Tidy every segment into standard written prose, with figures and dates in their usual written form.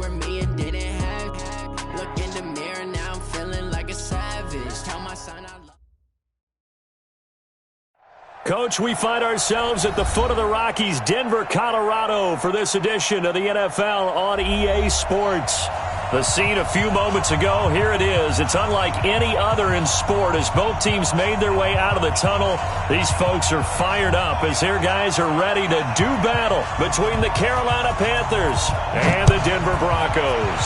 were me and didn't have it. Look in the mirror, now I'm feeling like a savage. Tell my son I love. Coach, we find ourselves at the foot of the Rockies, Denver, Colorado, for this edition of the NFL on EA Sports. The scene a few moments ago, here it is. It's unlike any other in sport as both teams made their way out of the tunnel. These folks are fired up as their guys are ready to do battle between the Carolina Panthers and the Denver Broncos.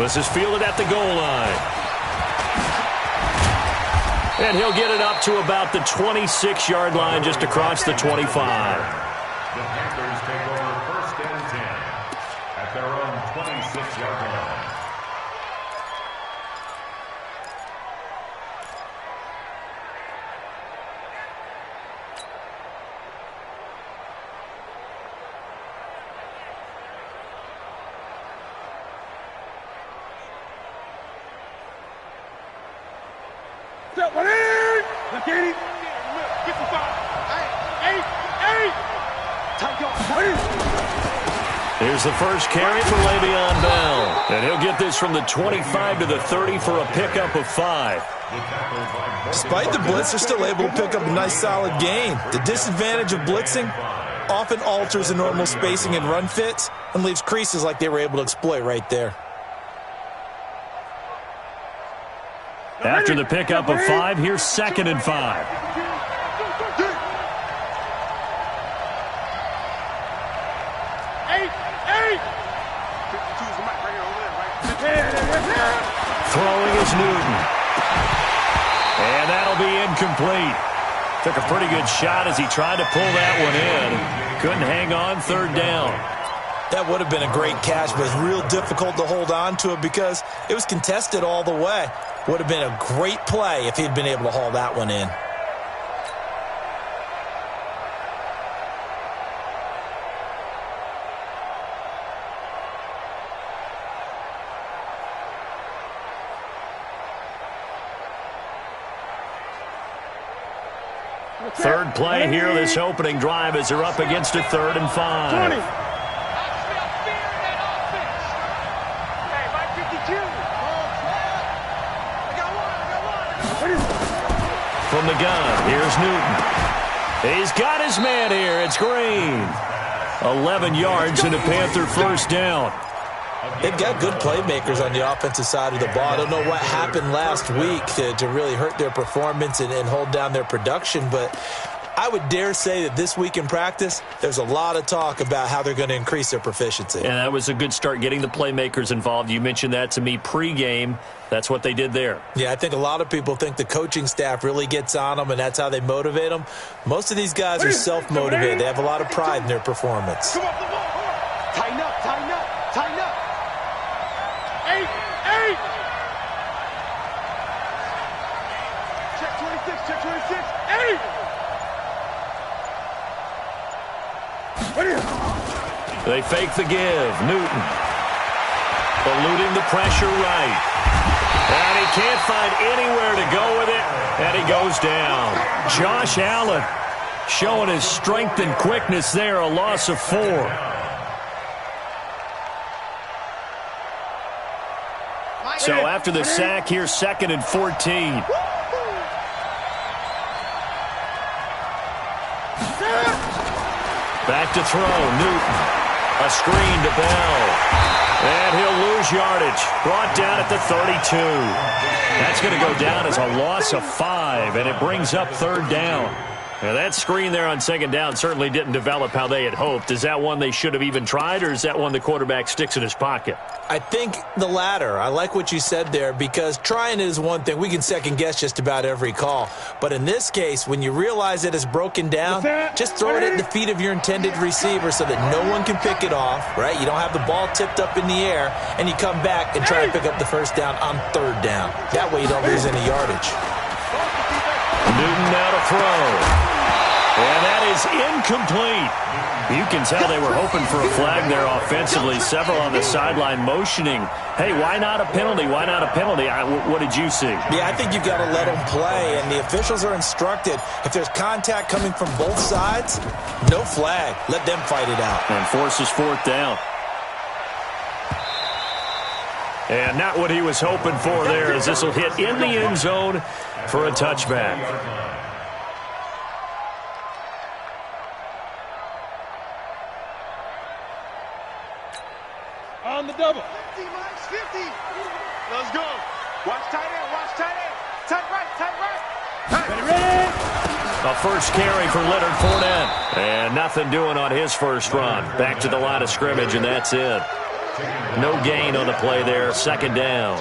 This is fielded at the goal line. And he'll get it up to about the 26-yard line just across the 25. The Panthers take over first and 10 at their own 26-yard line. Here's the first carry for Le'Veon Bell. And he'll get this from the 25 to the 30 for a pickup of 5. Despite the blitz, they're still able to pick up a nice solid gain. The disadvantage of blitzing often alters the normal spacing and run fits and leaves creases like they were able to exploit right there. After the pickup of 5, here's 2nd and 5. Throwing is Newton. And that'll be incomplete. Took a pretty good shot as he tried to pull that one in. Couldn't hang on, 3rd down. That would have been a great catch, but it's real difficult to hold on to it because it was contested all the way. Would have been a great play if he'd been able to haul that one in. Third play here, this opening drive as they're up against a 3rd and 5. 20. From the gun, here's Newton. He's got his man here. It's Green. 11 yards and a Panther first down. They've got good playmakers on the offensive side of the ball. I don't know what happened last week to really hurt their performance and hold down their production, but I would dare say that this week in practice, there's a lot of talk about how they're going to increase their proficiency. And that was a good start, getting the playmakers involved. You mentioned that to me pregame. That's what they did there. Yeah, I think a lot of people think the coaching staff really gets on them, and that's how they motivate them. Most of these guys are self-motivated. They have a lot of pride in their performance. Tighten up, tighten up, tighten up. 8. Check 26, check 26. 8. They fake the give. Newton eluding the pressure right. And he can't find anywhere to go with it, and he goes down. Josh Allen showing his strength and quickness there, a loss of 4. So after the sack, here's 2nd and 14. Back to throw, Newton. A screen to Bell. And he'll lose yardage. Brought down at the 32. That's going to go down as a loss of 5, and it brings up 3rd down. Now, that screen there on 2nd down certainly didn't develop how they had hoped. Is that one they should have even tried, or is that one the quarterback sticks in his pocket? I think the latter. I like what you said there, because trying is one thing. We can second-guess just about every call. But in this case, when you realize that it's broken down, just throw it at the feet of your intended receiver so that no one can pick it off, right? You don't have the ball tipped up in the air, and you come back and try and pick up the 1st down on 3rd down. That way you don't lose any yardage. Newton now to throw. And that is is incomplete. You can tell they were hoping for a flag there offensively. Several on the sideline motioning, hey, why not a penalty? Why not a penalty? What did you see? Yeah, I think you've got to let them play, and the officials are instructed, if there's contact coming from both sides, no flag. Let them fight it out. And forces fourth down. And not what he was hoping for there, as this will hit in the end zone for a touchback. On the double. 50, Mike, 50. Let's go. Watch tight end, watch tight end. Tight right, tight right. Ready. A first carry for Leonard Fournette. And nothing doing on his first run. Back to the line of scrimmage, and that's it. No gain on the play there. Second down.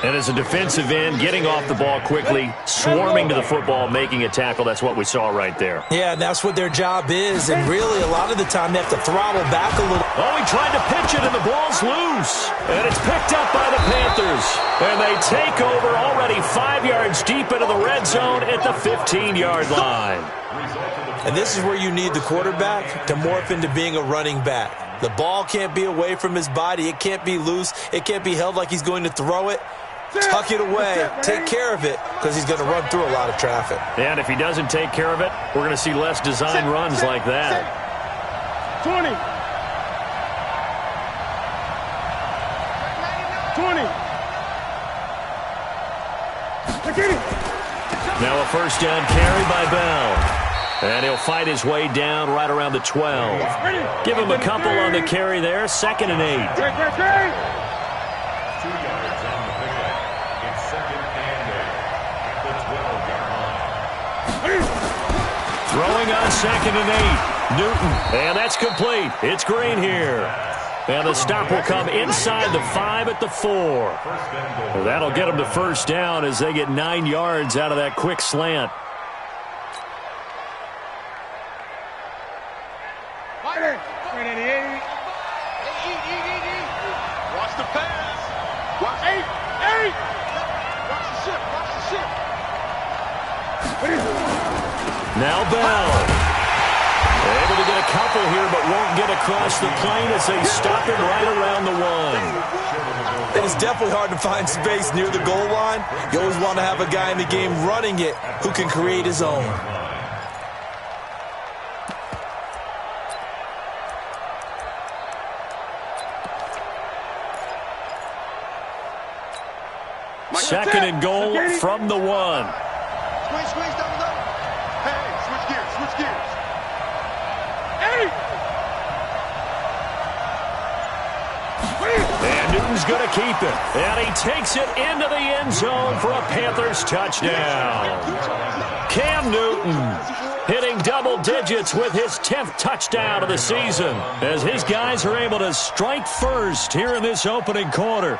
And as a defensive end, getting off the ball quickly, swarming to the football, making a tackle. That's what we saw right there. Yeah, and that's what their job is. And really, a lot of the time, they have to throttle back a little. Oh, he tried to pitch it, and the ball's loose. And it's picked up by the Panthers. And they take over already 5 yards deep into the red zone at the 15-yard line. And this is where you need the quarterback to morph into being a running back. The ball can't be away from his body. It can't be loose. It can't be held like he's going to throw it. Tuck it away. Take care of it, because he's going to run through a lot of traffic. And if he doesn't take care of it, we're going to see less design runs like that. 20. 20. Now a first down carry by Bell. And he'll fight his way down right around the 12. Give him a couple on the carry there. 2nd and 8. 2 yards on the pickup. It's 2nd and 8 at the 12-yard line. Throwing on 2nd and 8. Newton. And that's complete. It's Green here. And the stop will come inside the 5 at the 4. Well, that'll get them the first down as they get 9 yards out of that quick slant. Watch the pass. Watch 8. Watch the ship. Watch the ship. Now Bell. Able to get a couple here, but won't get across the plane as they stop him right around the 1. It is definitely hard to find space near the goal line. You always want to have a guy in the game running it who can create his own. Second and goal from the 1. Squeeze, double. Hey, switch gears. And Newton's going to keep it. And he takes it into the end zone for a Panthers touchdown. Cam Newton hitting double digits with his 10th touchdown of the season, as his guys are able to strike first here in this opening quarter.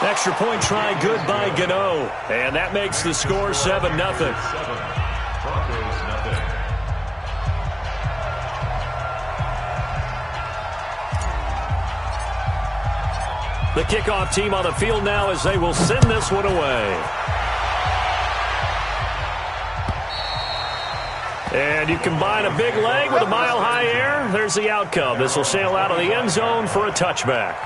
Extra point try good by Gano. And that makes the score 7-0. Broncos nothing. The kickoff team on the field now as they will send this one away. And you combine a big leg with a mile-high air. There's the outcome. This will sail out of the end zone for a touchback.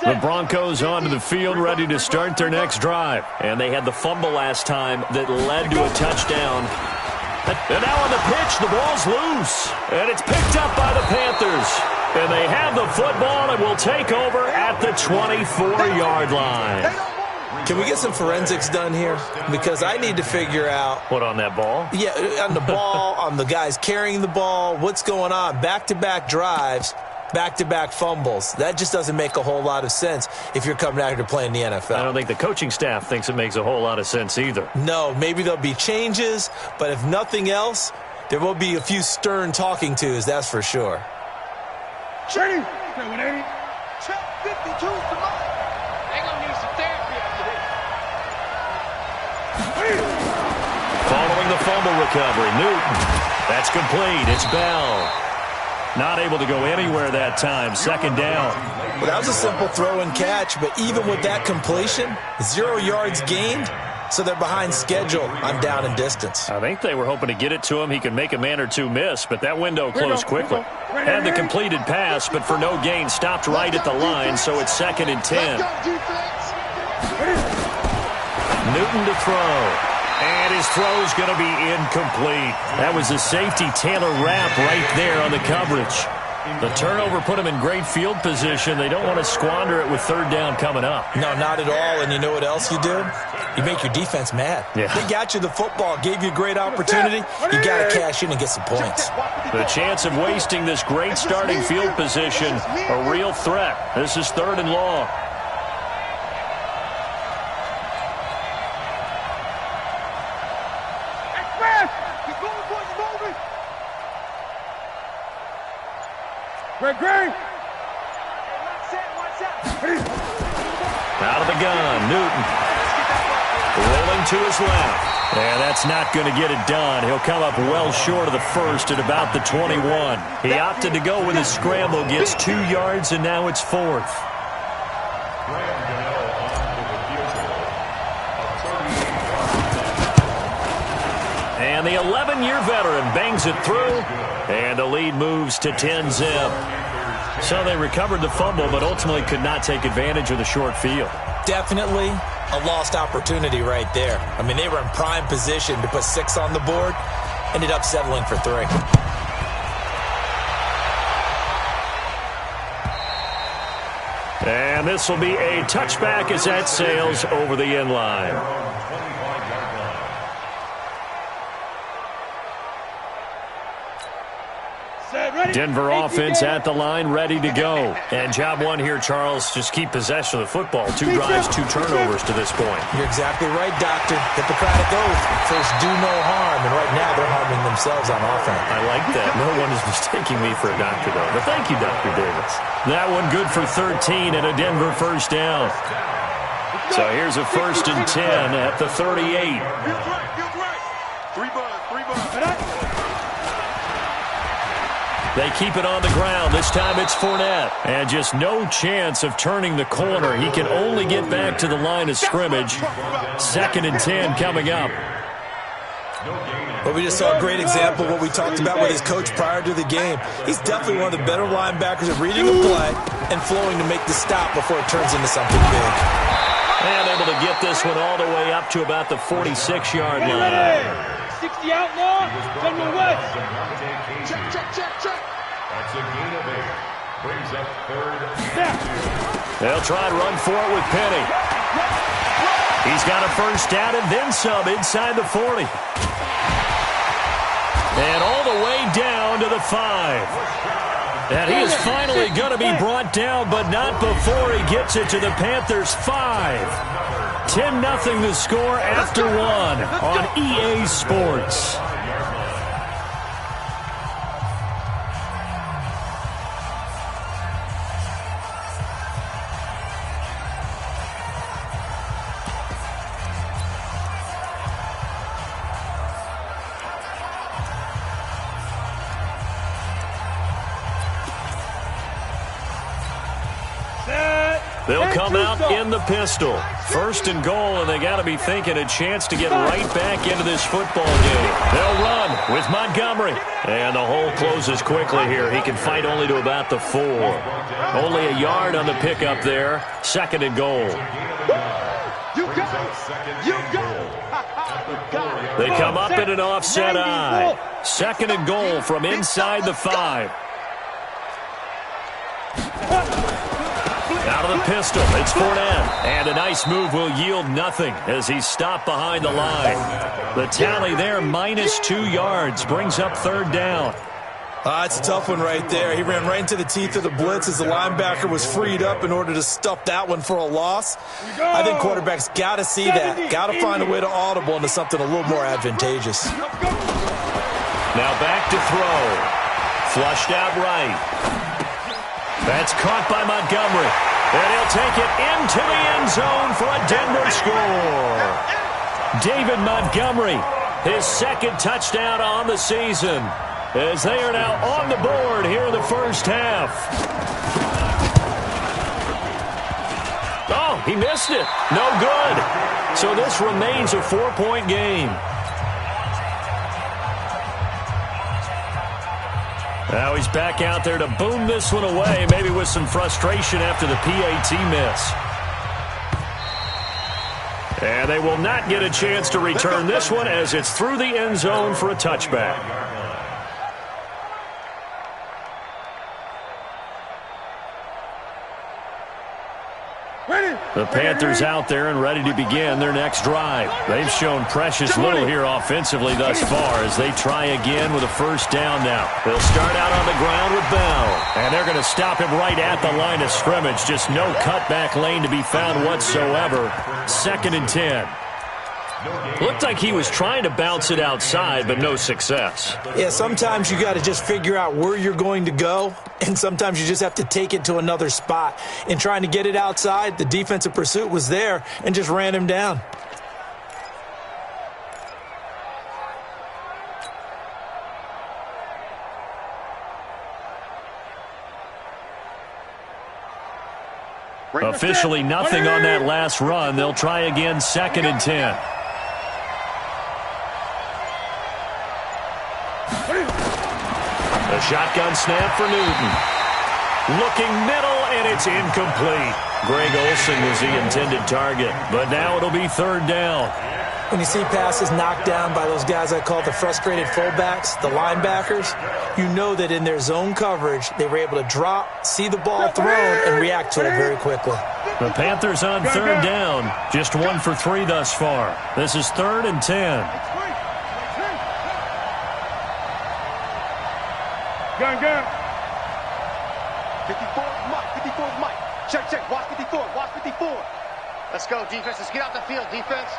The Broncos onto the field, ready to start their next drive. And they had the fumble last time that led to a touchdown. And now on the pitch, the ball's loose. And it's picked up by the Panthers. And they have the football and will take over at the 24-yard line. Can we get some forensics done here? Because I need to figure out. What, on that ball? Yeah, on the ball, on the guys carrying the ball. What's going on? Back-to-back drives. Back-to-back fumbles. That just doesn't make a whole lot of sense if you're coming out here to play in the NFL. I don't think the coaching staff thinks it makes a whole lot of sense either. No, maybe there'll be changes, but if nothing else, there will be a few stern talking tos, that's for sure. Shady. 180. Check 52 to mine. They gonna need some therapy after this. Following the fumble recovery, Newton. That's complete. It's Bell. Not able to go anywhere that time. Second down. Well, that was a simple throw and catch, but even with that completion, 0 yards gained, so they're behind schedule on down and distance. I think they were hoping to get it to him. He could make a man or two miss, but that window closed quickly. Had the completed pass, but for no gain, stopped right at the line, so it's 2nd and 10. Newton to throw. And his throw's going to be incomplete. That was a safety Taylor Rapp right there on the coverage. The turnover put him in great field position. They don't want to squander it with 3rd down coming up. No, not at all. And you know what else you do? You make your defense mad. Yeah. They got you the football, gave you a great opportunity. You got to cash in and get some points. The chance of wasting this great starting field position, a real threat. This is 3rd and long. Out of the gun, Newton. Rolling to his left. And that's not going to get it done. He'll come up well short of the first at about the 21. He opted to go with his scramble, gets 2 yards, and now it's 4th. And the 11-year veteran bangs it through, and the lead moves to 10-zip. So they recovered the fumble, but ultimately could not take advantage of the short field. Definitely a lost opportunity right there. I mean, they were in prime position to put 6 on the board, ended up settling for 3. And this will be a touchback as that sails over the end line. Denver offense at the line, ready to go. And job one here, Charles, just keep possession of the football. 2 drives, 2 turnovers to this point. You're exactly right, Doctor. Hippocratic oath. First, do no harm. And right now, they're harming themselves on offense. I like that. No one is mistaking me for a doctor, though. But thank you, Dr. Davis. That one good for 13 and a Denver first down. So here's a 1st and 10 at the 38. They keep it on the ground. This time it's Fournette. And just no chance of turning the corner. He can only get back to the line of scrimmage. 2nd and 10 coming up. But we just saw a great example of what we talked about with his coach prior to the game. He's definitely one of the better linebackers at reading a play and flowing to make the stop before it turns into something big. And able to get this one all the way up to about the 46-yard line. 60 out long. General West. Check. That's a gain of 8. Brings up 3rd. They'll try and run for it with Penny. He's got a first down and then some inside the 40. And all the way down to the 5. And he is finally going to be brought down, but not before he gets it to the Panthers' 5. 10-0 the score after 1 on EA Sports. They'll come out in the pistol. 1st and goal, and they got to be thinking a chance to get right back into this football game. They'll run with Montgomery. And the hole closes quickly here. He can fight only to about the 4. Only a yard on the pickup there. 2nd and goal. They come up in an offset eye. 2nd and goal from inside the 5. Out of the pistol, it's Fournette. And a nice move will yield nothing as he's stopped behind the line. The tally there, minus 2 yards, brings up 3rd down. It's a tough one right there. He ran right into the teeth of the blitz as the linebacker was freed up in order to stuff that one for a loss. I think quarterbacks got to see that. Got to find a way to audible into something a little more advantageous. Now back to throw. Flushed out right. That's caught by Montgomery. And he'll take it into the end zone for a Denver score. David Montgomery, his 2nd touchdown on the season. as they are now on the board here in the first half. Oh, he missed it. No good. So this remains a 4-point game. Now he's back out there to boom this one away, maybe with some frustration after the PAT miss. And they will not get a chance to return this one as it's through the end zone for a touchback. The Panthers out there and ready to begin their next drive. They've shown precious little here offensively thus far as they try again with a first down now. They'll start out on the ground with Bell. And they're going to stop him right at the line of scrimmage. Just no cutback lane to be found whatsoever. 2nd and 10. Looked like he was trying to bounce it outside, but no success. Yeah, sometimes you got to just figure out where you're going to go, and sometimes you just have to take it to another spot. In trying to get it outside, the defensive pursuit was there and just ran him down. Officially nothing on that last run. They'll try again, 2nd and 10. The shotgun snap for Newton. Looking middle, and it's incomplete. Greg Olsen was the intended target, but now it'll be 3rd down. When you see passes knocked down by those guys I call the frustrated fullbacks, the linebackers, you know that in their zone coverage, they were able to drop, see the ball thrown, and react to it very quickly. The Panthers on 3rd down, just 1 for 3 thus far. This is 3rd and 10. Gun. 54 is Mike. Check. Watch 54. Let's go, defense. Let's get out the field, defense.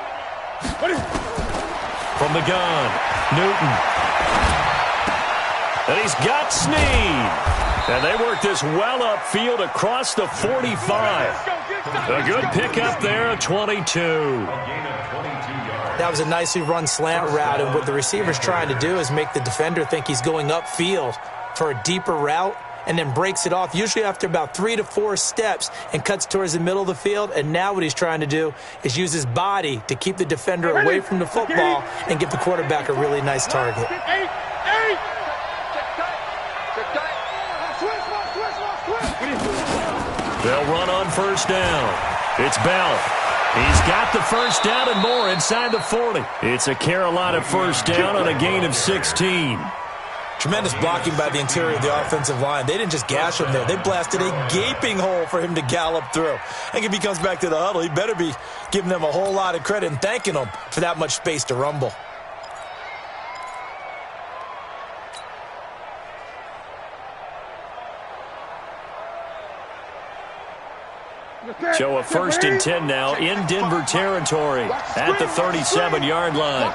From the gun, Newton. And he's got Snead. And they work this well upfield across the 45. A good pickup there, 22. That was a nicely run slant route, and what the receiver's trying to do is make the defender think he's going upfield for a deeper route, and then breaks it off, usually after about 3 to 4 steps, and cuts towards the middle of the field. And now what he's trying to do is use his body to keep the defender away from the football and give the quarterback a really nice target. They'll run on 1st down. It's Bell. He's got the 1st down and more inside the 40. It's a Carolina 1st down on a gain of 16. Tremendous blocking by the interior of the offensive line. They didn't just gash him there. They blasted a gaping hole for him to gallop through. I think if he comes back to the huddle, he better be giving them a whole lot of credit and thanking them for that much space to rumble. So a 1st and 10 now in Denver territory at the 37-yard line.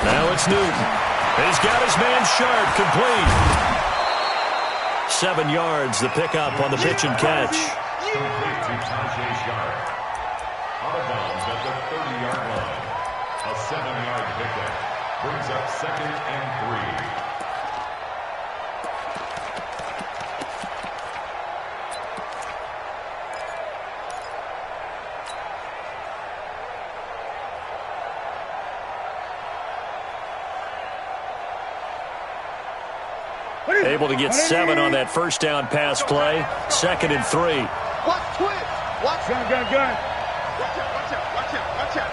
Now it's Newton. He's got his man Sharp complete. 7 yards, the pickup on the pitch and catch. Complete to Tajay Sharp. Out of bounds at the 30-yard line. A 7-yard pickup brings up 2nd and 3. Able to get 7 on that 1st down pass play. 2nd and 3. Watch twins. Watch. Gun. Watch out.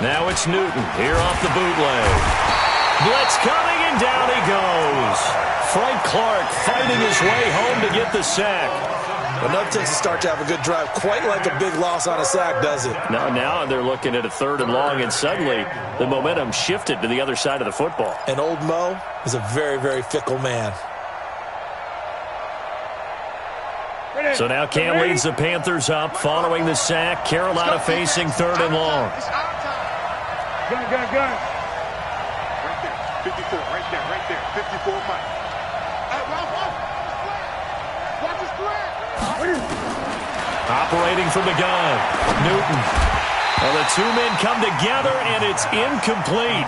Now it's Newton here off the bootleg. Blitz coming, and down he goes. Frank Clark fighting his way home to get the sack. Enough takes a start to have a good drive. Quite like a big loss on a sack, does it? Now they're looking at a 3rd and long, and suddenly the momentum shifted to the other side of the football. And old Mo is a very, very fickle man. So now Cam leads the Panthers up following the sack. Carolina facing 3rd and long. Gun. Right there. 54, right there. 54 Mike. Watch his square. Operating from the gun, Newton. Well, the two men come together, and it's incomplete.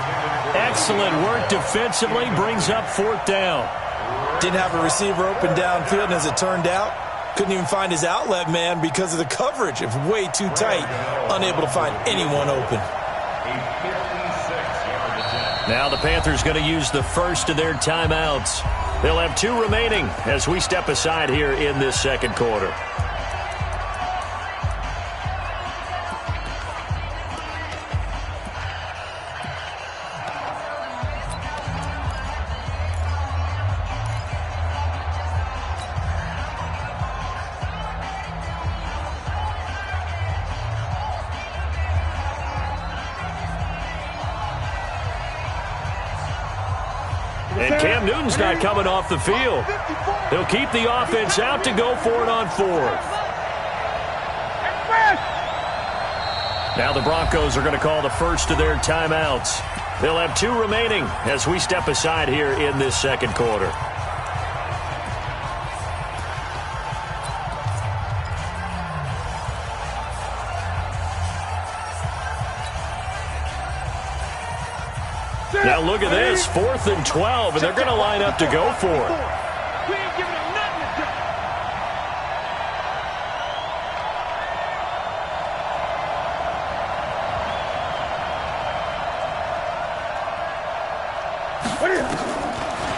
Excellent work defensively, brings up 4th down. Didn't have a receiver open downfield, and as it turned out, couldn't even find his outlet man because of the coverage. It was way too tight, unable to find anyone open. Now the Panthers going to use the first of their timeouts. They'll have 2 remaining as we step aside here in this second quarter. And Cam Newton's not coming off the field. He'll keep the offense out to go for it on 4th. Now the Broncos are going to call the first of their timeouts. They'll have 2 remaining as we step aside here in this second quarter. Now look at this, 4th and 12, and they're going to line up to go for it. We ain't giving them nothing to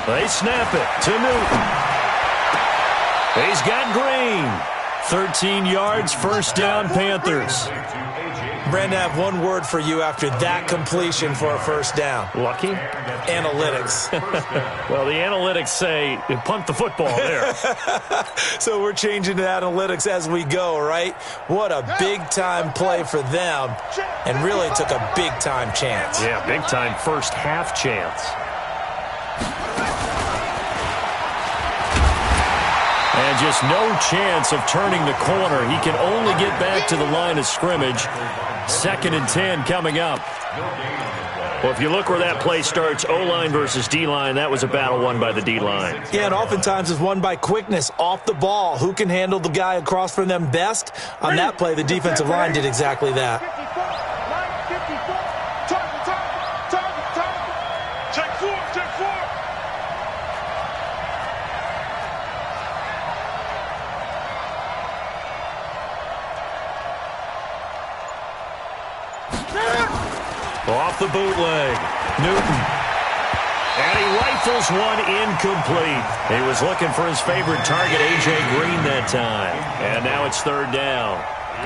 do. They snap it to Newton. He's got Green. 13 yards, 1st down, Panthers. Brandon, I have one word for you after that completion for a 1st down. Lucky? Analytics. Well, the analytics say punt the football there. So we're changing to analytics as we go, right? What a big-time play for them, and really took a big-time chance. Yeah, big-time first half chance. And just no chance of turning the corner. He can only get back to the line of scrimmage. 2nd and 10 coming up. Well, if you look where that play starts, O-line versus D-line, that was a battle won by the D-line. Yeah, and oftentimes it's won by quickness off the ball. Who can handle the guy across from them best? On that play, the defensive line did exactly that. Check 4, check 4. Off the bootleg, Newton. And he rifles one incomplete. He was looking for his favorite target, A.J. Green, that time. And now it's 3rd down.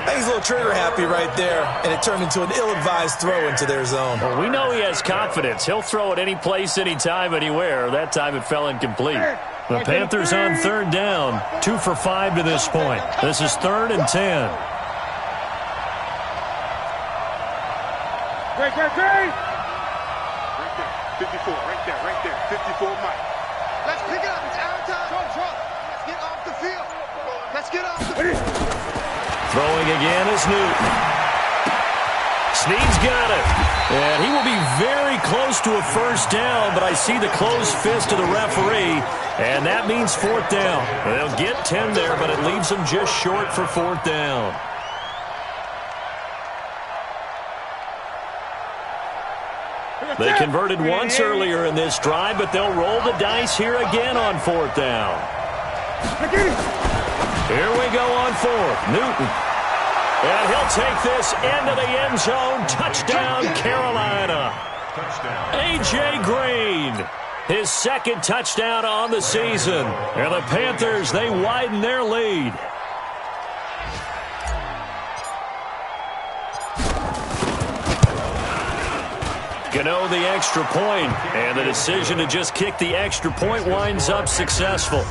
He's a little trigger happy right there, and it turned into an ill-advised throw into their zone. Well, we know he has confidence. He'll throw it any place, anytime, anywhere. That time it fell incomplete. The Panthers on 3rd down, 2 for 5 to this point. This is 3rd and 10. Great. Right there, 54, right there. 54, Mike. Let's pick it up. It's our time. Drop. Let's get off the field. Let's get off the field. Throwing again is Newton. Snead's got it. And he will be very close to a 1st down, but I see the closed fist of the referee, and that means 4th down. They'll get 10 there, but it leaves them just short for 4th down. They converted once earlier in this drive, but they'll roll the dice here again on 4th down. Here we go on 4th. Newton. And he'll take this into the end zone. Touchdown, Carolina. A.J. Green. His 2nd touchdown on the season. And the Panthers, they widen their lead. Gano the extra point, and the decision to just kick the extra point winds up successful.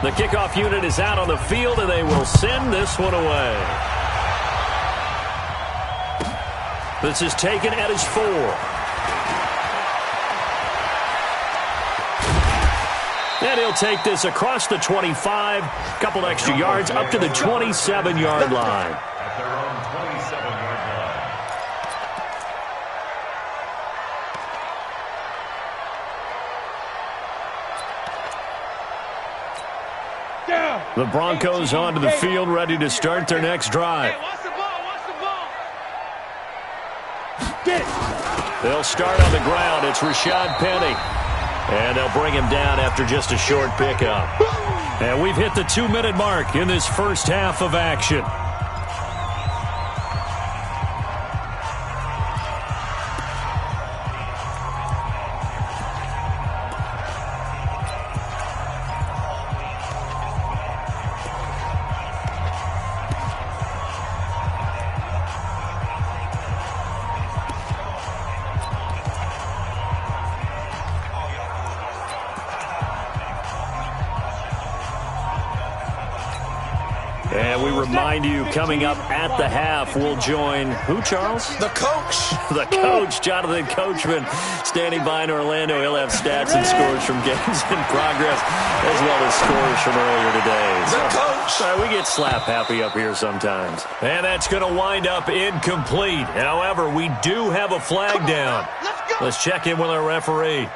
The kickoff unit is out on the field, and they will send this one away. This is taken at his 4. And he'll take this across the 25, couple extra yards, up to the 27-yard line. At their own The Broncos onto the field, ready to start their next drive. Watch the ball. Watch the ball. They'll start on the ground. It's Rashad Penny. And they'll bring him down after just a short pickup. And we've hit the 2-minute mark in this first half of action. And we remind you, coming up at the half, we'll join who, Charles? The coach. The coach, Jonathan Coachman, standing by in Orlando. He'll have stats and scores from games in progress, as well as scores from earlier today. The coach. We get slap happy up here sometimes. And that's going to wind up incomplete. However, we do have a flag down. Let's check in with our referee.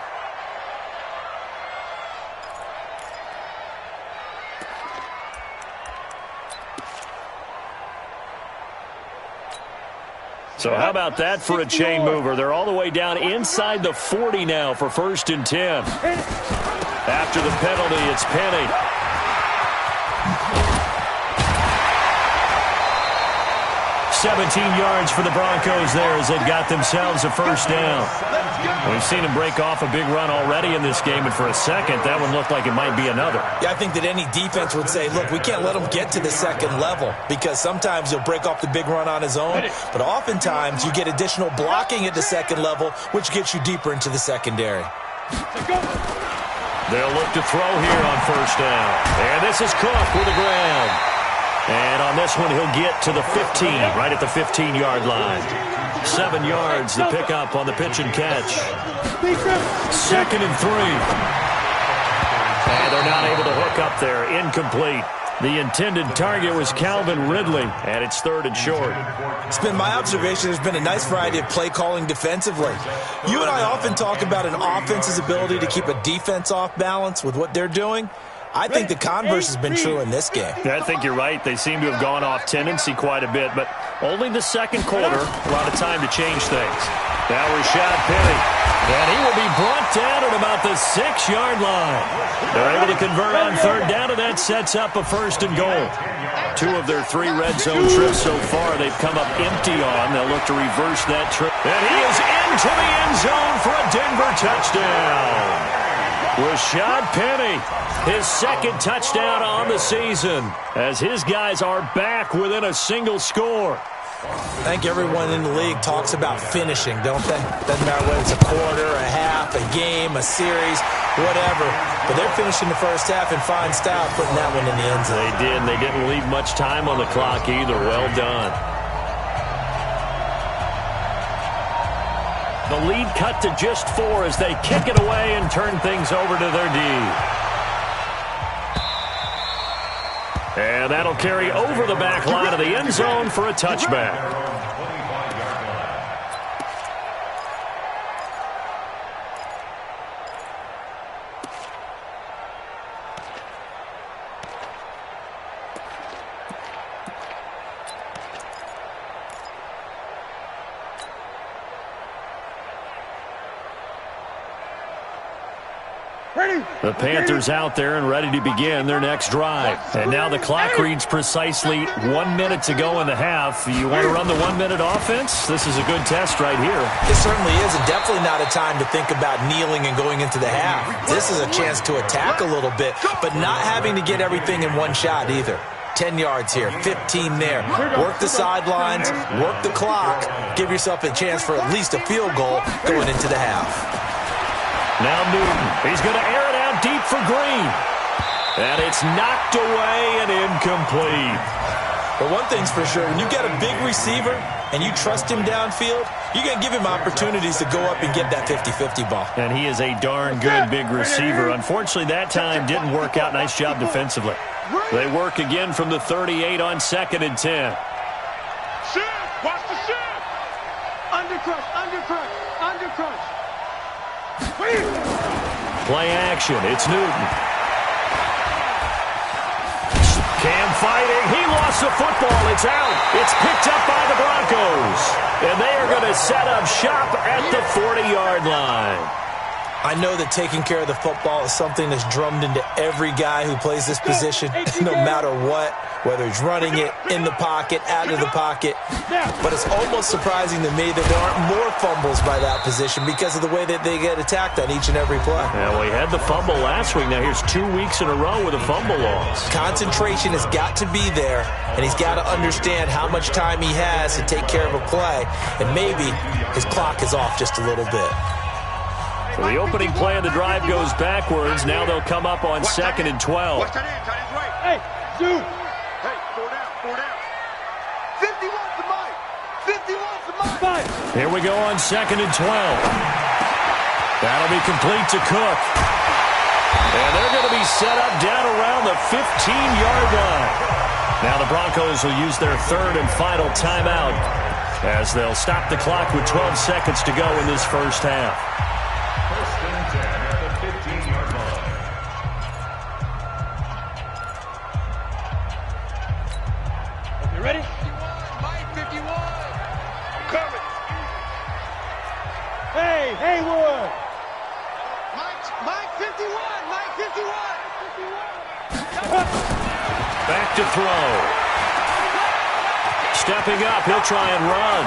So how about that for a chain mover? They're all the way down inside the 40 now for 1st and 10. After the penalty, it's Penny. $17 yards for the Broncos there as they've got themselves a first down. We've seen them break off a big run already in this game, and for a second, that one looked like it might be another. Yeah, I think that any defense would say, look, we can't let him get to the second level because sometimes he'll break off the big run on his own, but oftentimes you get additional blocking at the second level, which gets you deeper into the secondary. They'll look to throw here on first down. And this is Cook with the ground. And on this one, he'll get to the 15, right at the 15-yard line. 7 yards, the pickup on the pitch and catch. 2nd and 3. And they're not able to hook up there. Incomplete. The intended target was Calvin Ridley, and it's 3rd and short. It's been my observation there's been a nice variety of play calling defensively. You and I often talk about an offense's ability to keep a defense off balance with what they're doing. I think the converse has been true in this game. I think you're right. They seem to have gone off tendency quite a bit, but only the second quarter, a lot of time to change things. Now Rashad Penny, and he will be brought down at about the 6-yard line. They're able to convert on 3rd down, and that sets up a 1st and goal. 2 of their 3 red zone trips so far they've come up empty on. They'll look to reverse that trip. And he is into the end zone for a Denver touchdown. Rashad Penny, his 2nd touchdown on the season, as his guys are back within a single score. I think everyone in the league talks about finishing, don't they? Doesn't matter whether it's a quarter, a half, a game, a series, whatever. But they're finishing the first half in fine style, putting that one in the end zone. They did, and they didn't leave much time on the clock either. Well done. The lead cut to just 4 as they kick it away and turn things over to their D. And that'll carry over the back line of the end zone for a touchback. The Panthers out there and ready to begin their next drive. And now the clock reads precisely 1 minute to go in the half. You want to run the 1-minute offense? This is a good test right here. It certainly is, and definitely not a time to think about kneeling and going into the half. This is a chance to attack a little bit, but not having to get everything in one shot either. 10 yards here, 15 there. Work the sidelines, work the clock. Give yourself a chance for at least a field goal going into the half. Now Newton, he's going to air it out deep for Green. And it's knocked away and incomplete. But one thing's for sure, when you got a big receiver and you trust him downfield, you're going to give him opportunities to go up and get that 50-50 ball. And he is a darn good big receiver. Unfortunately, that time didn't work out. Nice job defensively. They work again from the 38 on 2nd and 10. Shift! Watch the shift! Undercrush, undercrush, undercrush. Play action. It's Newton. Cam fighting. He lost the football. It's out. It's picked up by the Broncos. And they are going to set up shop at the 40-yard line. I know that taking care of the football is something that's drummed into every guy who plays this position, no matter what, whether he's running it, in the pocket, out of the pocket. But it's almost surprising to me that there aren't more fumbles by that position because of the way that they get attacked on each and every play. Yeah, well, he had the fumble last week. Now here's 2 weeks in a row with a fumble loss. Concentration has got to be there, and he's got to understand how much time he has to take care of a play, and maybe his clock is off just a little bit. So the opening play of the drive goes backwards. Now they'll come up on 2nd and 12. Watch that in, tight end's right. Hey, dude. Hey, 4 down. 51's the mic. 51's the mic. Here we go on 2nd and 12. That'll be complete to Cook. And they're going to be set up down around the 15-yard line. Now the Broncos will use their third and final timeout as they'll stop the clock with 12 seconds to go in this first half. First and 10 at the 15-yard line. You ready? 51, Mike 51. I'm coming. Hey, Haywood. Mike 51. Mike 51. Back to throw. Stepping up, he'll try and run.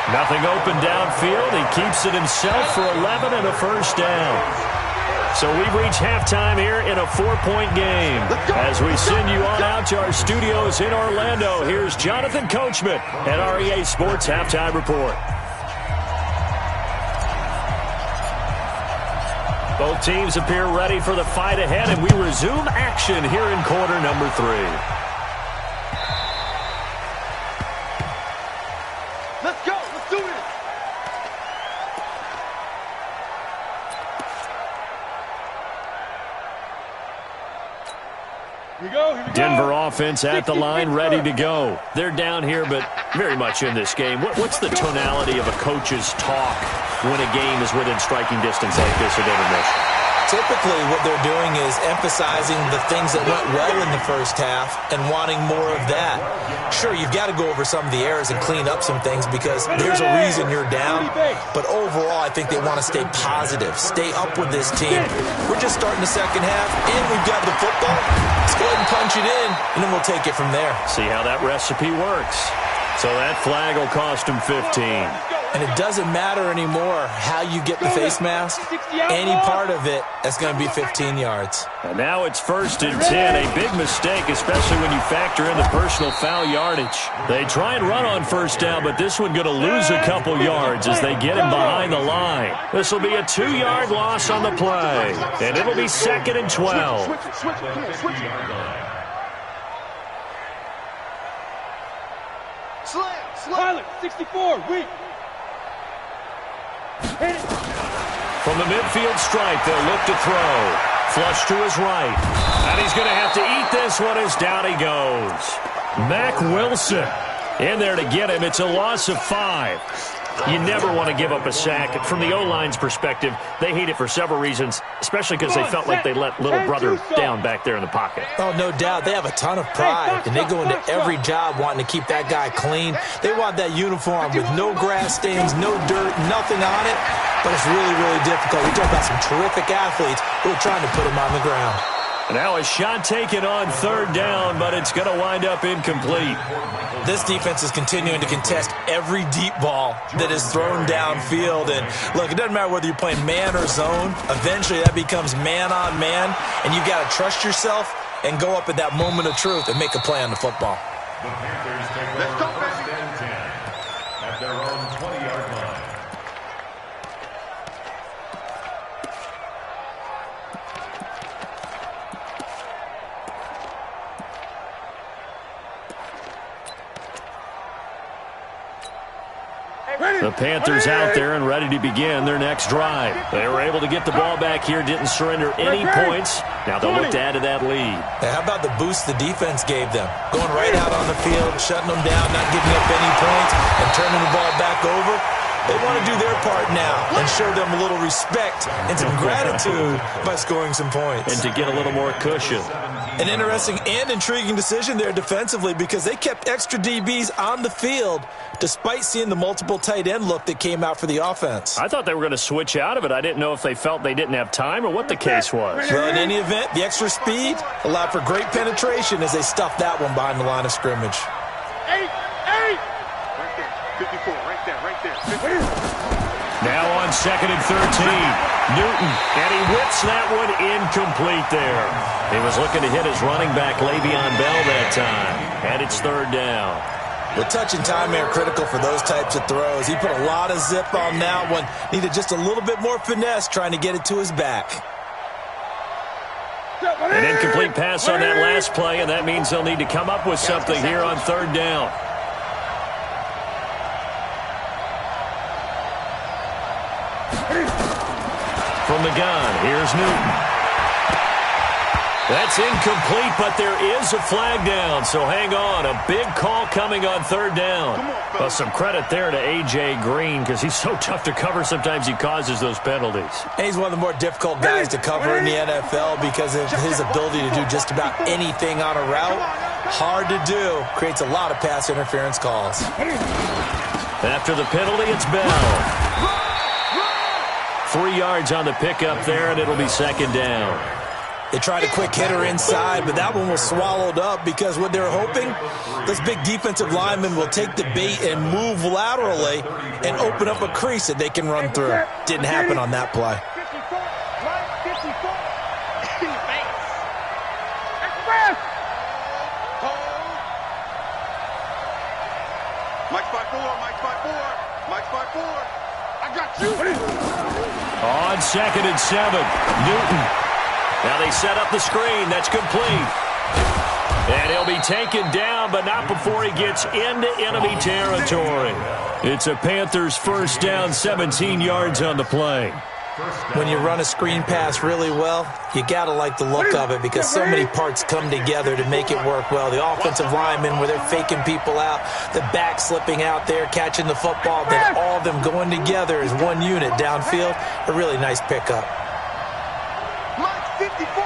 Nothing open downfield. He keeps it himself for 11 and a first down. So we've reached halftime here in a 4-point game. As we send you on out to our studios in Orlando, here's Jonathan Coachman at REA Sports Halftime Report. Both teams appear ready for the fight ahead, and we resume action here in quarter number 3. Let's go. Let's do this. Here we go. Denver offense at the line, ready to go. They're down here, but very much in this game. What's the tonality of a coach's talk when a game is within striking distance like this at intermission? Typically, what they're doing is emphasizing the things that went well in the first half and wanting more of that. Sure, you've got to go over some of the errors and clean up some things because there's a reason you're down. But overall, I think they want to stay positive, stay up with this team. We're just starting the second half, and we've got the football. Let's go ahead and punch it in, and then we'll take it from there. See how that recipe works. So that flag will cost him 15. And it doesn't matter anymore how you get the face mask. Any part of it, that's going to be 15 yards. And now it's 1st and 10. A big mistake, especially when you factor in the personal foul yardage. They try and run on first down, but this one going to lose a couple yards as they get him behind the line. This will be a 2-yard loss on the play. And it'll be 2nd and 12. Pilot, 64, weak. From the midfield stripe, they'll look to throw. Flush to his right. And he's going to have to eat this one as down he goes. Mack Wilson in there to get him. It's a loss of 5. You never want to give up a sack. From the O-line's perspective, they hate it for several reasons, especially because they felt like they let little brother down back there in the pocket. Oh, no doubt. They have a ton of pride, and they go into every job wanting to keep that guy clean. They want that uniform with no grass stains, no dirt, nothing on it, but it's really, really difficult. We're talking about some terrific athletes who are trying to put him on the ground. Now a shot taken on 3rd down, but it's going to wind up incomplete. This defense is continuing to contest every deep ball that is thrown downfield. And, look, it doesn't matter whether you're playing man or zone. Eventually that becomes man on man, and you've got to trust yourself and go up at that moment of truth and make a play on the football. The Panthers take over 1st and 10 at their own 20-yard line. The Panthers out there and ready to begin their next drive. They were able to get the ball back here, didn't surrender any points. Now they'll look to add to that lead. Hey, how about the boost the defense gave them? Going right out on the field, shutting them down, not giving up any points, and turning the ball back over. They want to do their part now and show them a little respect and some gratitude by scoring some points. And to get a little more cushion. An interesting and intriguing decision there defensively because they kept extra DBs on the field despite seeing the multiple tight end look that came out for the offense. I thought they were going to switch out of it. I didn't know if they felt they didn't have time or what the case was. Well, in any event, the extra speed allowed for great penetration as they stuffed that one behind the line of scrimmage. 8. Right there. 54. Right there. 50. Now on 2nd and 13, Newton, and he whips that one incomplete there. He was looking to hit his running back, Le'Veon Bell, that time, and it's 3rd down. The touch and time are critical for those types of throws. He put a lot of zip on that one. Needed just a little bit more finesse trying to get it to his back. An incomplete pass on that last play, and that means they'll need to come up with something here on 3rd down. From the gun, here's Newton. That's incomplete, but there is a flag down, so hang on. A big call coming on 3rd down. Well, some credit there to A.J. Green because he's so tough to cover. Sometimes he causes those penalties. And he's one of the more difficult guys to cover in the NFL because of his ability to do just about anything on a route. Hard to do. Creates a lot of pass interference calls. After the penalty, it's Bell. 3 yards on the pickup there, and it'll be 2nd down. They tried a quick hitter inside, but that one was swallowed up because what they're hoping, this big defensive lineman will take the bait and move laterally and open up a crease that they can run through. Didn't happen on that play. 54. Line 54. In the face. Express. Hold. Mike's by 4. Mike's by 4. Mike's by 4. I got you. On 2nd and 7, Newton. Now they set up the screen. That's complete. And he'll be taken down, but not before he gets into enemy territory. It's a Panthers 1st down, 17 yards on the play. When you run a screen pass really well, you got to like the look of it because so many parts come together to make it work well. The offensive linemen, where they're faking people out, the back slipping out there, catching the football, then all of them going together as one unit downfield. A really nice pickup. Mike 54.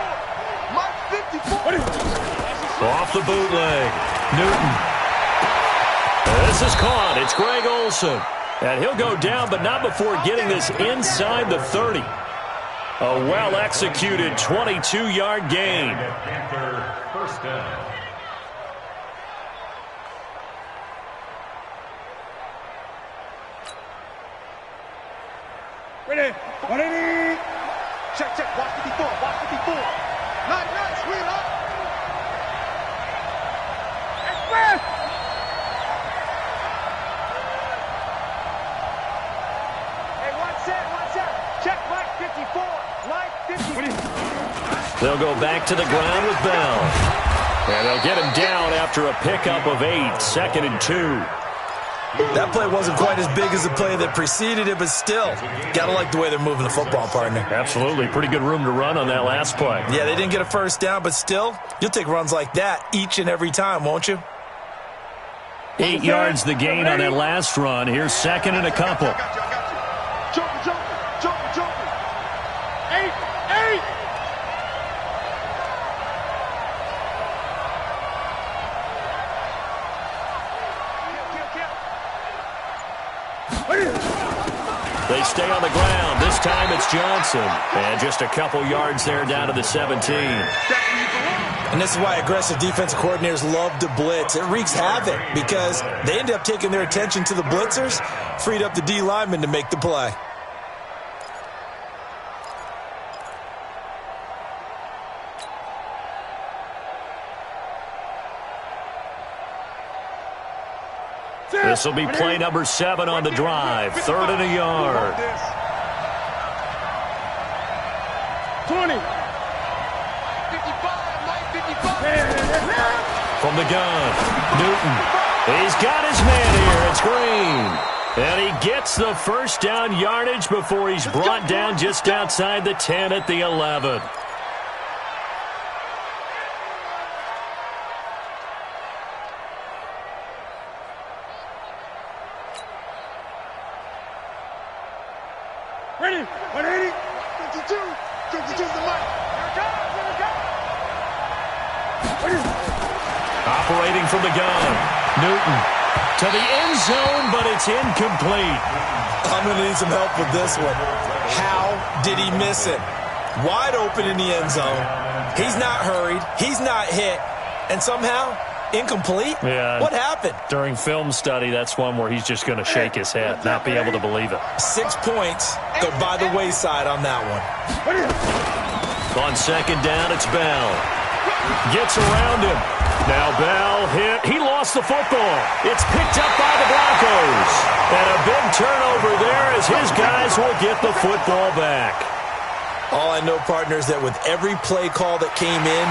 Mike 54. Off the bootleg. Newton. This is caught. It's Greg Olsen. And he'll go down, but not before getting this inside the 30. A well-executed 22-yard gain. Panther 1st down. Ready. Ready. Check. Watch 54. Watch 54. Nice. Wheel up. Express. Check Mike 54. Mike 54. They'll go back to the ground with Bell. And they'll get him down after a pickup of 8, 2nd and 2. That play wasn't quite as big as the play that preceded it, but still, got to like the way they're moving the football, partner. Absolutely. Pretty good room to run on that last play. Yeah, they didn't get a 1st down, but still, you'll take runs like that each and every time, won't you? 8 yards the gain on that last run. Here's 2nd and a couple. I got you. Joker. 8. They stay on the ground. This time it's Johnson. And just a couple yards there down to the 17. And this is why aggressive defensive coordinators love to blitz. It wreaks havoc because they end up taking their attention to the blitzers, freed up the D lineman to make the play. This will be play number 7 on the drive. 3rd and a yard. 20. 55. From the gun, Newton. He's got his man here. It's Green. And he gets the 1st down yardage before he's brought down just outside the 10 at the 11. Operating from the gun. Newton to the end zone, but it's incomplete. I'm going to need some help with this one. How did he miss it? Wide open in the end zone. He's not hurried. He's not hit. And somehow, incomplete? Yeah. What happened? During film study, that's one where he's just going to shake his head, not be able to believe it. 6 points go by the wayside on that one. On second down, it's Bell. Gets around him. Now Bell hit. He lost the football. It's picked up by the Broncos. And a big turnover there as his guys will get the football back. All I know, partners, that with every play call that came in,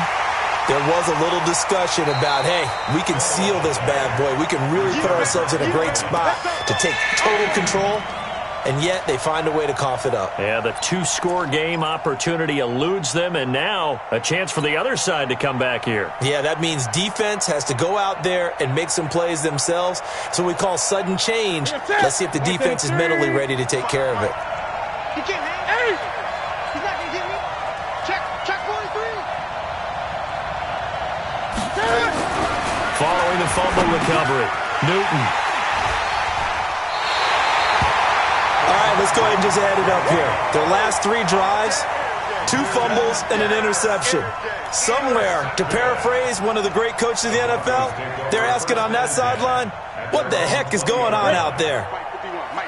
there was a little discussion about, hey, we can seal this bad boy. We can really put ourselves in a great spot to take total control, and yet they find a way to cough it up. Yeah, the 2-score game opportunity eludes them, and now a chance for the other side to come back here. Yeah, that means defense has to go out there and make some plays themselves. So we call sudden change. Let's see if the defense is mentally ready to take care of it. He can't hang. He's not going to get me. Check 43. Following the fumble recovery, Newton. All right, let's go ahead and just add it up here. Their last 3 drives, 2 fumbles and an interception. Somewhere, to paraphrase one of the great coaches of the NFL, they're asking on that sideline, what the heck is going on out there?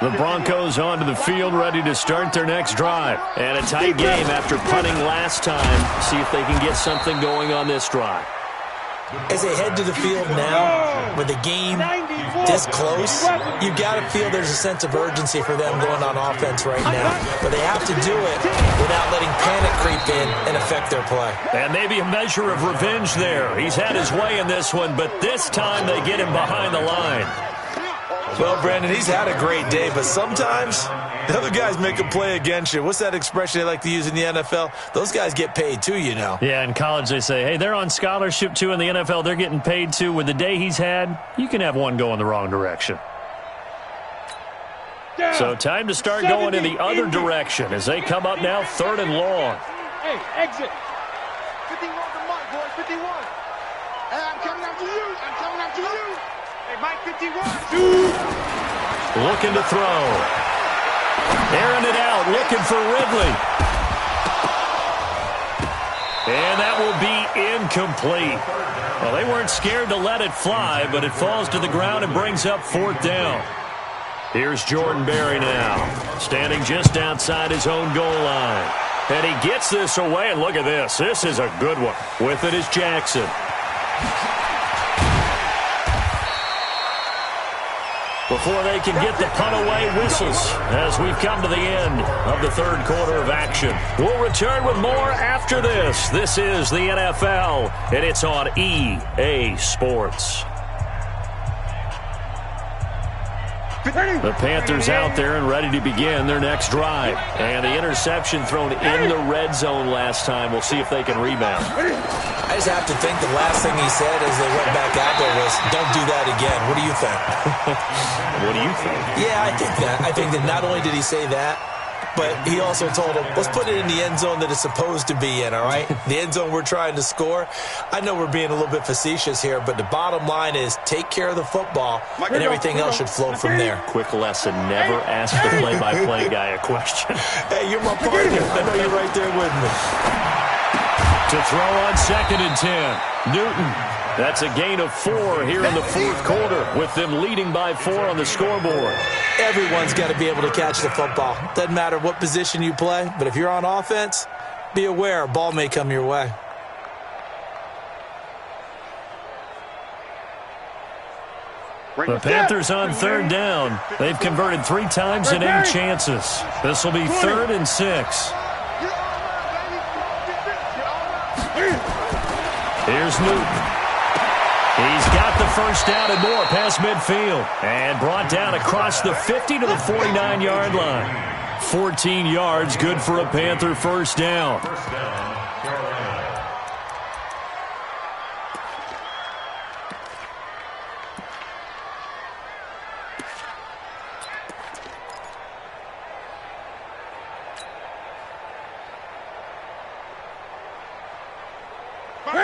The Broncos onto the field, ready to start their next drive. And a tight game after punting last time. See if they can get something going on this drive. As they head to the field now, with the game this close, you've got to feel there's a sense of urgency for them going on offense right now. But they have to do it without letting panic creep in and affect their play. And maybe a measure of revenge there. He's had his way in this one, but this time they get him behind the line. Well, Brandon, he's had a great day, but sometimes the other guys make a play against you. What's that expression they like to use in the NFL? Those guys get paid too, you know. Yeah, in college they say, hey, they're on scholarship too. In the NFL, they're getting paid too. With the day he's had, you can have one go in the wrong direction. So time to start going in the other direction as they come up now 3rd and long. Hey, exit. 51 to Mike, boys, 51. Hey, I'm coming after you. I'm coming after you. Hey, Mike, 51. Looking to throw. Airing it out, looking for Ridley. And that will be incomplete. Well, they weren't scared to let it fly, but it falls to the ground and brings up 4th down. Here's Jordan Berry now, standing just outside his own goal line. And he gets this away, and look at this. This is a good one. With it is Jackson. Before they can get the punt away, whistles as we've come to the end of the 3rd quarter of action. We'll return with more after this. This is the NFL, and it's on EA Sports. The Panthers out there and ready to begin their next drive. And the interception thrown in the red zone last time. We'll see if they can rebound. I just have to think the last thing he said as they went back out there was, don't do that again. What do you think? What do you think? Yeah, I think that. I think that not only did he say that, but he also told him, let's put it in the end zone that it's supposed to be in, all right? The end zone we're trying to score. I know we're being a little bit facetious here, but the bottom line is take care of the football, and everything else should flow from there. Quick lesson, never ask the play-by-play guy a question. Hey, you're my partner. I know you're right there with me. To throw on 2nd and 10, Newton. That's a gain of 4 here in the 4th quarter, with them leading by 4 on the scoreboard. Everyone's got to be able to catch the football. Doesn't matter what position you play, but if you're on offense, be aware a ball may come your way. The Panthers on 3rd down. They've converted 3 times in 8 chances. This will be 3rd and 6. Here's Newton. He's got the first down and more past midfield. And brought down across the 50 to the 49-yard line. 14 yards, good for a Panther first down.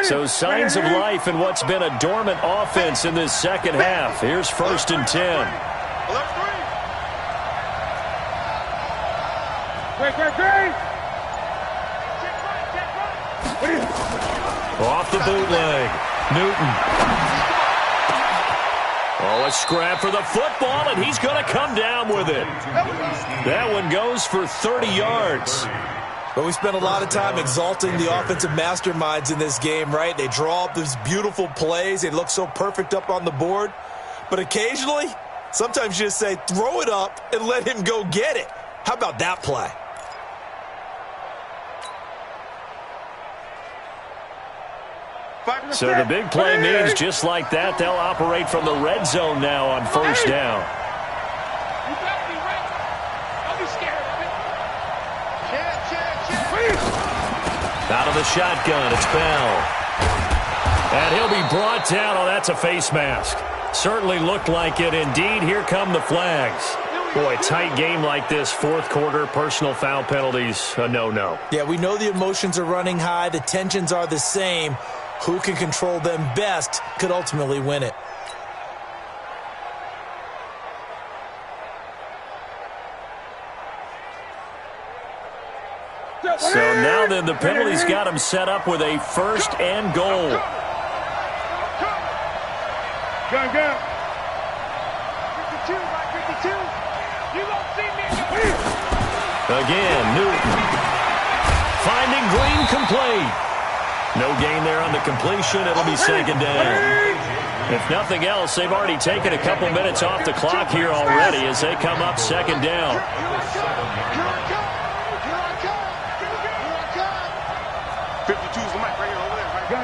So signs of life in what's been a dormant offense in this second half. Here's 1st and 10. Off the bootleg. Newton. Oh, a scrap for the football, and he's going to come down with it. That one goes for 30 yards. But we spent a lot of time exalting the offensive masterminds in this game, right? They draw up these beautiful plays. They look so perfect up on the board. But occasionally, sometimes you just say, throw it up and let him go get it. How about that play? So the big play means just like that, they'll operate from the red zone now on 1st down. Out of the shotgun, it's Bell. And he'll be brought down. Oh, that's a face mask. Certainly looked like it. Indeed, here come the flags. Boy, tight game like this, 4th quarter, personal foul penalties, a no-no. Yeah, we know the emotions are running high. The tensions are the same. Who can control them best could ultimately win it. So now then, the penalties got him set up with a 1st and goal. Gun. 52, right 52. You won't see me. Again, Newton. Finding Green complete. No gain there on the completion. It'll be 2nd down. If nothing else, they've already taken a couple minutes off the clock here already as they come up 2nd down.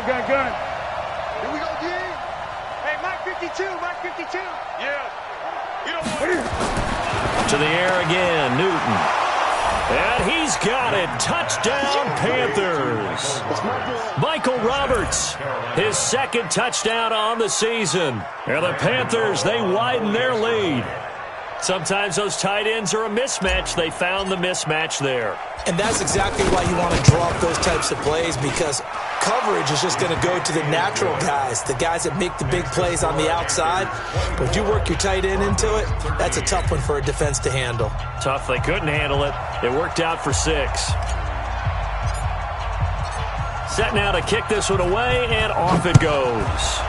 Gun. Here we go, D. Hey, Mike 52, Mike 52. Yeah. You don't want To the air again, Newton. And he's got it. Touchdown, Panthers. Michael Roberts, his 2nd touchdown on the season. And the Panthers, they widen their lead. Sometimes those tight ends are a mismatch. They found the mismatch there. And that's exactly why you want to draw up those types of plays, because coverage is just going to go to the natural guys, the guys that make the big plays on the outside. But if you work your tight end into it, that's a tough one for a defense to handle. Tough. They couldn't handle it. It worked out for 6. Set now to kick this one away, and off it goes.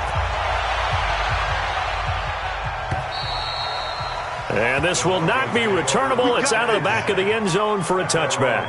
And this will not be returnable. It's out of the back of the end zone for a touchback.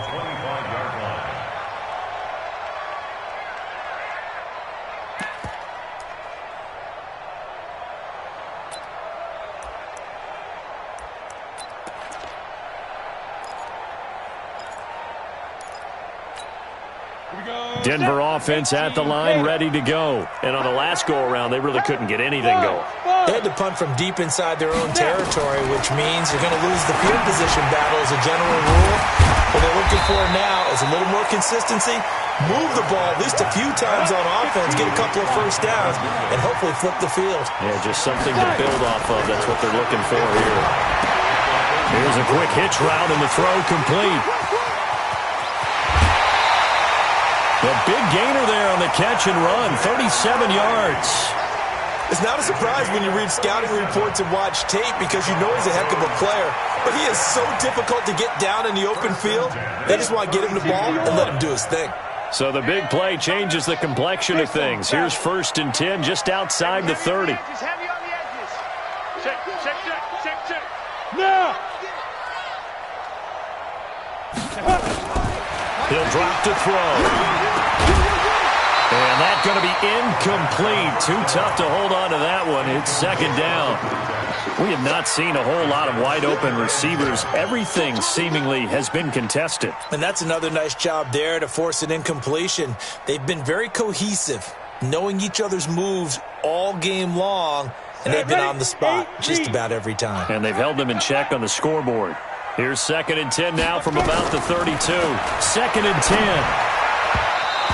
Denver offense at the line, ready to go. And on the last go-around, they really couldn't get anything going. They had to punt from deep inside their own territory, which means you're going to lose the field position battle as a general rule. What they're looking for now is a little more consistency, move the ball at least a few times on offense, get a couple of 1st downs, and hopefully flip the field. Yeah, just something to build off of. That's what they're looking for here. Here's a quick hitch route, and the throw complete. A big gainer there on the catch and run, 37 yards. It's not a surprise when you read scouting reports and watch tape because you know he's a heck of a player. But he is so difficult to get down in the open field. They just want to get him the ball and let him do his thing. So the big play changes the complexion of things. Here's 1st and 10 just outside the 30. Just heavy on the edges. Check. No! He'll drop to throw. And that's going to be incomplete. Too tough to hold on to that one. It's 2nd down. We have not seen a whole lot of wide-open receivers. Everything seemingly has been contested. And that's another nice job there to force an incompletion. They've been very cohesive, knowing each other's moves all game long, and they've been on the spot just about every time. And they've held them in check on the scoreboard. Here's 2nd and 10 now from about the 32. 2nd and 10.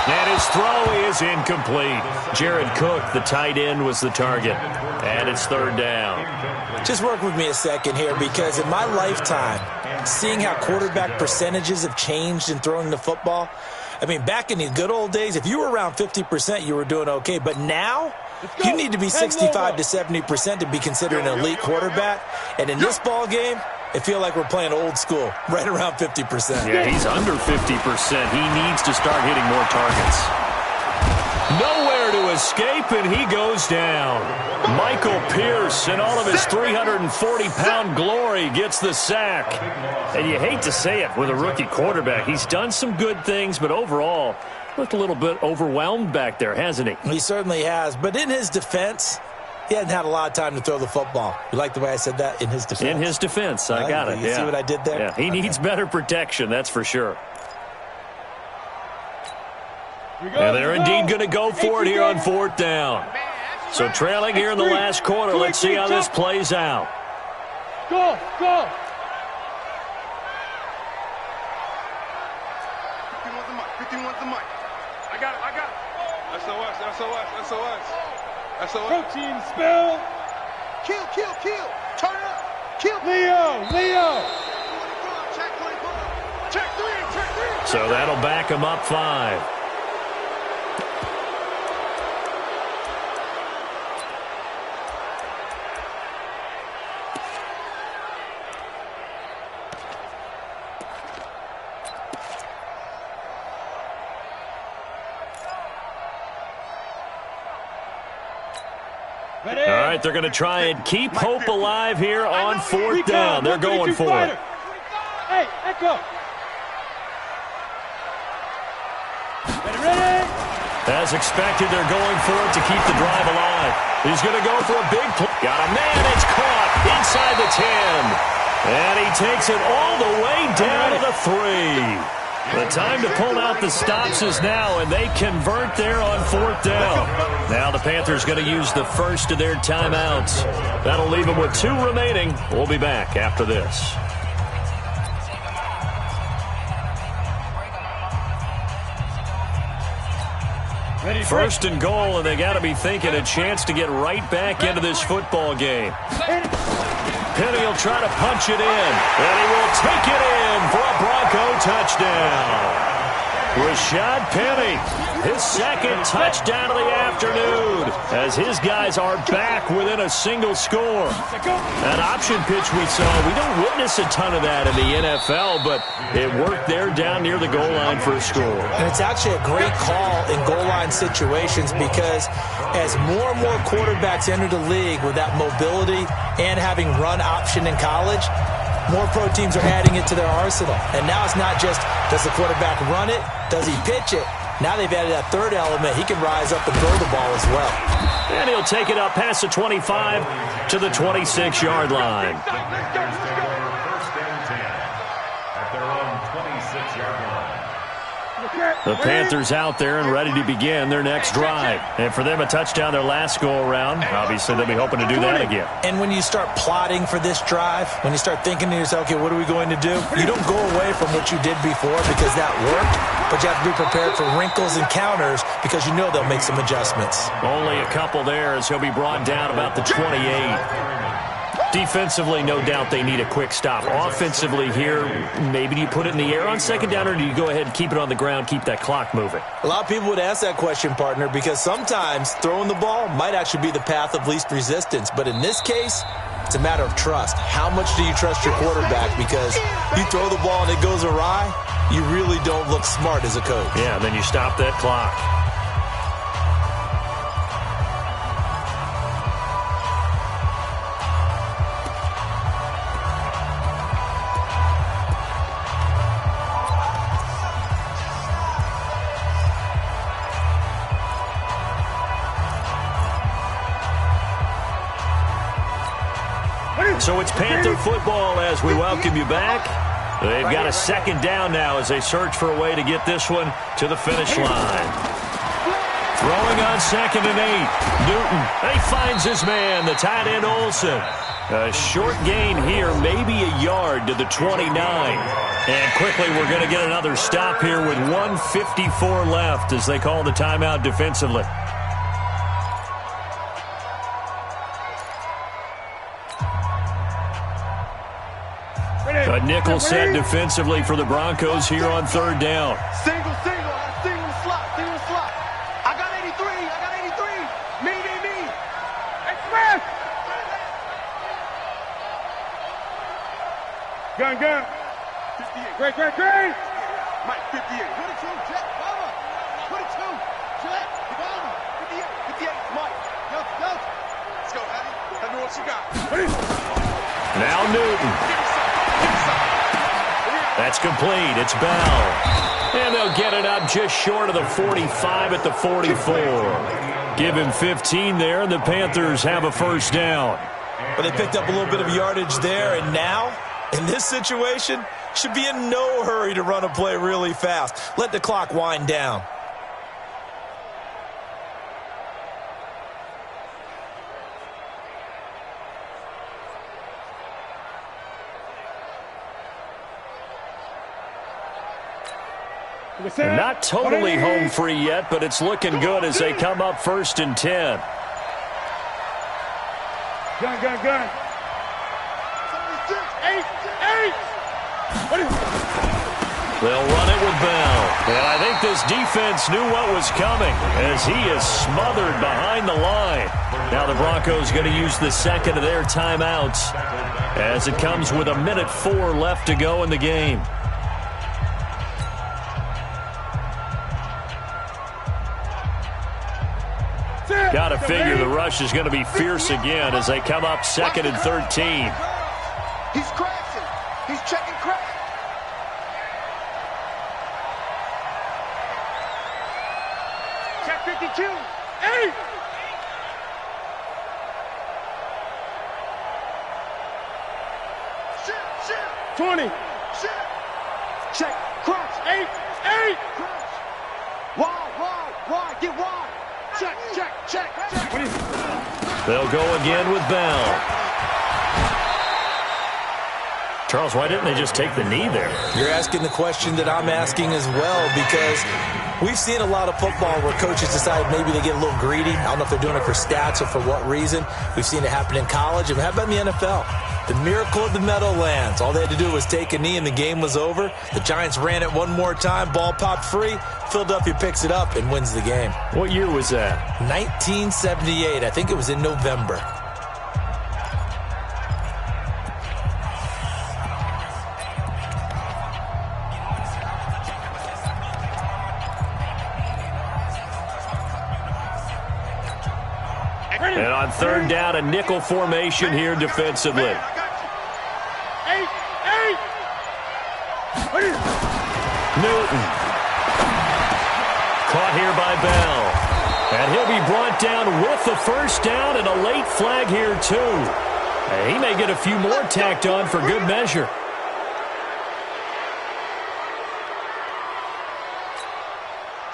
And his throw is incomplete. Jared Cook, the tight end, was the target. And it's 3rd down. Just work with me a second here, because in my lifetime, seeing how quarterback percentages have changed in throwing the football, I mean, back in the good old days, if you were around 50%, you were doing okay. But now, you need to be 65 to 70% to be considered an elite quarterback. And in this ball game, I feel like we're playing old school, right around 50%. Yeah, he's under 50%. He needs to start hitting more targets. Nowhere to escape, and he goes down. Michael Pierce, in all of his 340-pound glory, gets the sack. And you hate to say it with a rookie quarterback. He's done some good things, but overall, looked a little bit overwhelmed back there, hasn't he? He certainly has. But in his defense, he hasn't had a lot of time to throw the football. You like the way I said that? In his defense? In his defense. I got it. You see what I did there? Yeah, he needs better protection, that's for sure. And they're indeed going to go for it here on 4th down. So trailing here in the last quarter. Let's see how this plays out. Go, go. 51's the mic. I got it. SOS. Protein spill. Kill. Turn up. Kill. Leo. Check 3. So that'll back him up 5. All right, they're going to try and keep hope alive here on 4th down. They're going for it. Hey, Echo. Ready? As expected, they're going for it to keep the drive alive. He's going to go for a big play. Got a man. It's caught inside the 10. And he takes it all the way down to the 3. The time to pull out the stops is now, and they convert there on 4th down. Now the Panthers going to use the first of their timeouts. That'll leave them with 2 remaining. We'll be back after this. First and goal, and they got to be thinking a chance to get right back into this football game. Penny will try to punch it in, and he will take it in for a Bronco touchdown. Rashad Penny, his 2nd touchdown of the afternoon, as his guys are back within a single score. That option pitch we saw, we don't witness a ton of that in the NFL, but it worked there down near the goal line for a score. And it's actually a great call in goal line situations because as more and more quarterbacks enter the league with that mobility and having run option in college, more pro teams are adding it to their arsenal. And now it's not just, does the quarterback run it? Does he pitch it? Now they've added that 3rd element. He can rise up and throw the ball as well. And he'll take it up past the 25 to the 26-yard line. First and 10 at their own 26-yard line. The Panthers out there and ready to begin their next drive. And for them, a touchdown their last go-around. Obviously, they'll be hoping to do that again. And when you start plotting for this drive, when you start thinking to yourself, okay, what are we going to do? You don't go away from what you did before because that worked, but you have to be prepared for wrinkles and counters because you know they'll make some adjustments. Only a couple there as he'll be brought down about the 28. Defensively, no doubt they need a quick stop. Offensively here, maybe do you put it in the air on 2nd down, or do you go ahead and keep it on the ground, keep that clock moving? A lot of people would ask that question, partner, because sometimes throwing the ball might actually be the path of least resistance. But in this case, it's a matter of trust. How much do you trust your quarterback? Because you throw the ball and it goes awry, you really don't look smart as a coach. Yeah, then you stop that clock. So it's Panther football as we welcome you back. They've got a 2nd down now as they search for a way to get this one to the finish line. Throwing on 2nd and 8. Newton, he finds his man, the tight end Olsen. A short gain here, maybe a yard to the 29. And quickly we're going to get another stop here with 1:54 left as they call the timeout defensively. A nickel set defensively for the Broncos here on 3rd down. Single. Gun. 58. Great. Mike, 58. 22, Jet, Bama. 22, Jet, Bama. 58, Mike. Go. Let's go, Abby. Tell me what you got. Now Newton. That's complete. It's Bell. And they'll get it up just short of the 45 at the 44. Give him 15 there, and the Panthers have a first down. But they picked up a little bit of yardage there, and now, in this situation, should be in no hurry to run a play really fast. Let the clock wind down. They're not totally home free yet, but it's looking good as they come up 1st and 10. Gun. 8. They'll run it with Bell. And I think this defense knew what was coming as he is smothered behind the line. Now the Broncos going to use the second of their timeouts as it comes with 1:04 left to go in the game. Got to figure the rush is going to be fierce again as they come up 2nd and 13. He's crashing. He's checking crash. Check 52. 8. Shit. 20. Shit. Check. Crouch. 8. Crouch. Wide. Get wide. Check. They'll go again with Bell. Charles, why didn't they just take the knee there? You're asking the question that I'm asking as well, because we've seen a lot of football where coaches decide maybe they get a little greedy. I don't know if they're doing it for stats or for what reason. We've seen it happen in college. And how about in the NFL? The miracle of the Meadowlands. All they had to do was take a knee and the game was over. The Giants ran it one more time. Ball popped free. Philadelphia picks it up and wins the game. What year was that? 1978. I think it was in November. And on 3rd down, a nickel formation here defensively. 8. Newton. Caught here by Bell. And he'll be brought down with the first down and a late flag here too. He may get a few more tacked on for good measure.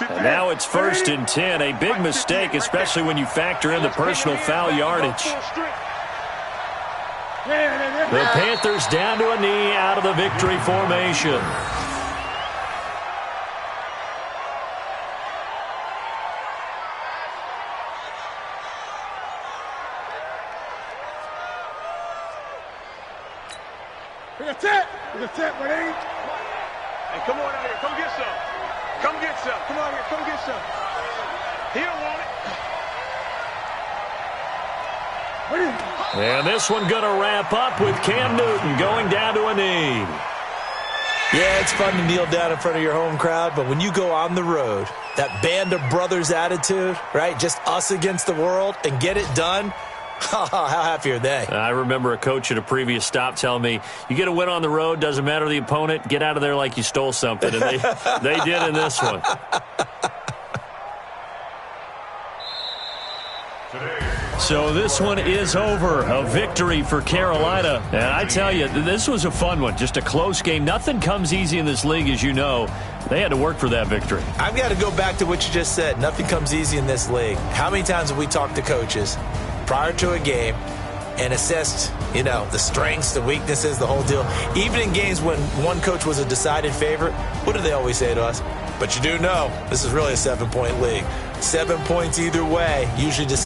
And now it's 1st and 10. A big mistake, especially when you factor in the personal foul yardage. The Panthers down to a knee out of the victory formation. Hey, come on out here. Come get some. Come get some. Come on here. Come get some. He don't want it. And this one going to wrap up with Cam Newton going down to a knee. Yeah, it's fun to kneel down in front of your home crowd, but when you go on the road, that band of brothers attitude, right, just us against the world, and get it done, how happy are they? I remember a coach at a previous stop telling me, you get a win on the road, doesn't matter the opponent, get out of there like you stole something. And they did in this one. So this one is over. A victory for Carolina. And I tell you, this was a fun one. Just a close game. Nothing comes easy in this league, as you know. They had to work for that victory. I've got to go back to what you just said. Nothing comes easy in this league. How many times have we talked to coaches prior to a game and assessed, the strengths, the weaknesses, the whole deal? Even in games when one coach was a decided favorite, what do they always say to us? But you do know this is really a 7-point league. 7 points either way, usually just